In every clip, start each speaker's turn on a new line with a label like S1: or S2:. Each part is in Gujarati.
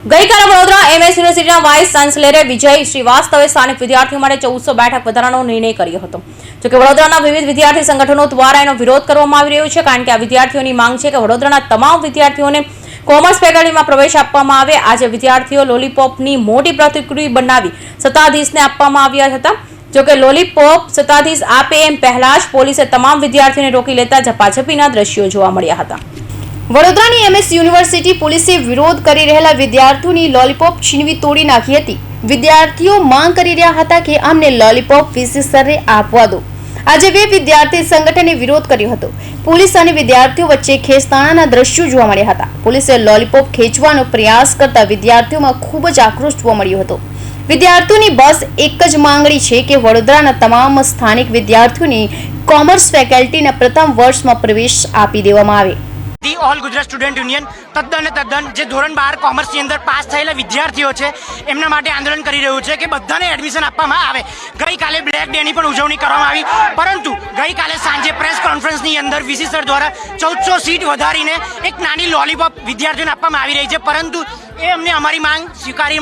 S1: ગઈકાલે વડોદરા એમએસ યુનિવર્સિટીના વાઇસ ચાન્સેલરે વિજય શ્રીવાસ્તવે સ્થાનિક વિદ્યાર્થીઓ માટે 1400 બેઠક વધારવાનો નિર્ણય કર્યો હતો। જોકે વડોદરાના વિવિધ વિદ્યાર્થી સંગઠનો દ્વારા એનો વિરોધ કરવામાં આવી રહ્યો છે, કારણ કે આ વિદ્યાર્થીઓની માંગ છે કે વડોદરાના તમામ વિદ્યાર્થીઓને કોમર્સ ફેકલ્ટીમાં પ્રવેશ આપવામાં આવે। આજે વિદ્યાર્થીઓ લોલીપોપની મોટી પ્રતિકૃતિ બનાવી સત્તાધીશને આપવામાં આવ્યા હતા। જોકે લોલીપોપ સત્તાધીશ આપે એમ પહેલા જ પોલીસે તમામ વિદ્યાર્થીઓને રોકી લેતા ઝપાઝપીના દ્રશ્યો જોવા મળ્યા હતા। વડોદરાની એમએસ યુનિવર્સિટી પોલીસે વિરોધ કરી રહેલા વિદ્યાર્થીઓની લોલીપોપ છીનવી તોડી નાખી હતી। વિદ્યાર્થીઓ માંગ કરી રહ્યા હતા કે અમને લોલીપોપ વીસી સરને આપવા દો। આજે બે વિદ્યાર્થી સંગઠને વિરોધ કર્યો હતો। પોલીસ અને વિદ્યાર્થીઓ વચ્ચે ખેંચતાણના દ્રશ્યો જોવા મળ્યા હતા। પોલીસે લોલીપોપ ખેંચવાનો પ્રયાસ કરતા વિદ્યાર્થીઓમાં ખૂબ જ આક્રોશ જોવા મળ્યો હતો। વિદ્યાર્થીઓની બસ એક જ માંગણી છે કે વડોદરાના તમામ સ્થાનિક વિદ્યાર્થીઓને કોમર્સ ફેકલ્ટીના પ્રથમ વર્ષમાં પ્રવેશ આપી દેવામાં આવે।
S2: ઓલ ગુજરાત સ્ટુડન્ટ યુનિયન તદ્દન જે ધોરણ 12 કોમર્સની અંદર પાસ થયેલા વિદ્યાર્થીઓ છે એમના માટે આંદોલન કરી રહ્યું છે કે બધાને એડમિશન આપવામાં આવે। ગઈકાલે બ્લેક ડેની પણ ઉજવણી કરવામાં આવી, પરંતુ ગઈકાલે સાંજે પ્રેસ કોન્ફરન્સની અંદર વીસી સર દ્વારા 1400 સીટ વધારીને એક નાની લોલીપોપ વિદ્યાર્થીઓને આપવામાં આવી રહી છે, પરંતુ એ અમને અમારી માંગ સ્વીકારી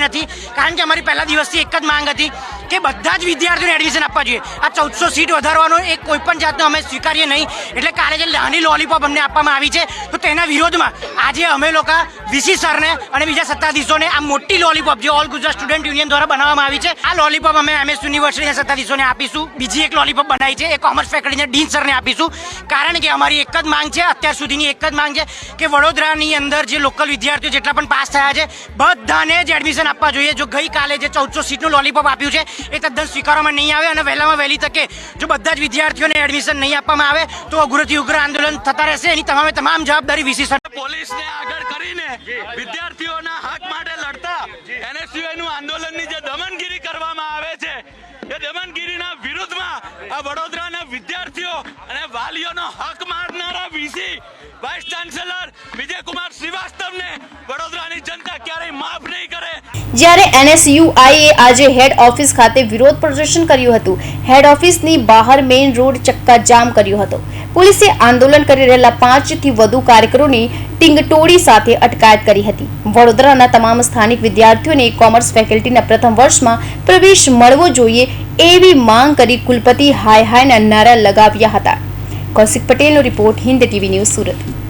S2: નથી, કારણ કે અમારી પહેલા દિવસથી એક જ માંગ હતી કે બધા જ વિદ્યાર્થીઓને એડમિશન આપવા જોઈએ। આ 1400 સીટ વધારવાનો એક કોઈ પણ જાતનો અમે સ્વીકારીએ નહીં। એટલે કાલે જે નાની લોલીપોપ અમને આપવામાં આવી છે, તો તેના વિરોધમાં આજે અમે લોકો વીસી સરને અને બીજા સત્તાધીશોને આ મોટી લોલીપોપ જે ઓલ ગુજરાત સ્ટુડન્ટ યુનિયન દ્વારા બનાવવામાં આવી છે, આ લોલીપોપ અમે એમએસ યુનિવર્સિટીના સત્તાધીશોને આપીશું। બીજી એક લોલીપોપ બનાવી છે એ કોમર્સ ફેકલ્ટીના ડીન સરને આપીશું, કારણ કે અમારી એક જ માંગ છે, અત્યાર સુધીની એક જ માંગ છે કે વડોદરાની અંદર જે લોકલ વિદ્યાર્થીઓ જેટલા પણ પાસ થયા છે બધાને જ એડમિશન આપવા જોઈએ। જો ગઈકાલે જે 1400 સીટનું લોલીપોપ આપ્યું છે એ તદ્દન સ્વીકારવામાં નહીં આવે, અને વહેલામાં વહેલી તકે જો બધા જ વિદ્યાર્થીઓને એડમિશન નહીં આપવામાં આવે તો ઉગ્રથી ઉગ્ર આંદોલન થતા રહેશે। એની તમામ જવાબદારી વીસી સર
S3: પોલીસને આગળ કરીને વિદ્યાર્થીઓના હક માટે લડતા એનએસયુઆઈનું આંદોલનની જે દમનગીરી કરવામાં આવે છે એ દમનગીરીના વિરુદ્ધમાં આ વડોદરાના વિદ્યાર્થીઓ અને વાલીઓનો હક મારનારા વીસી વાઇસ ચાન્સેલર વિજયકુમાર શ્રીવાસ્તવને વડોદરાની જનતા ક્યારેય માફ નહીં કરે।
S1: જ્યારે એનએસયુઆઈએ આજે હેડ ઓફિસ ખાતે વિરોધ પ્રદર્શન કર્યું હતું। હેડ ઓફિસની બહાર મેઇન રોડ ચક્કાજામ કર્યો હતો। પોલીસે આંદોલન કરી રહેલા 5 થી વધુ કાર્યકરોની ટીંગટોળી સાથે અટકાયત કરી હતી। વડોદરાના તમામ સ્થાનિક વિદ્યાર્થીઓને કોમર્સ ફેકલ્ટીના પ્રથમ વર્ષમાં પ્રવેશ મળવો જોઈએ એવી માંગ કરી કુલપતિ હાય હાયના નારા લગાવ્યા હતા। કૌશિક પટેલનો report, Hind TV news, Surat.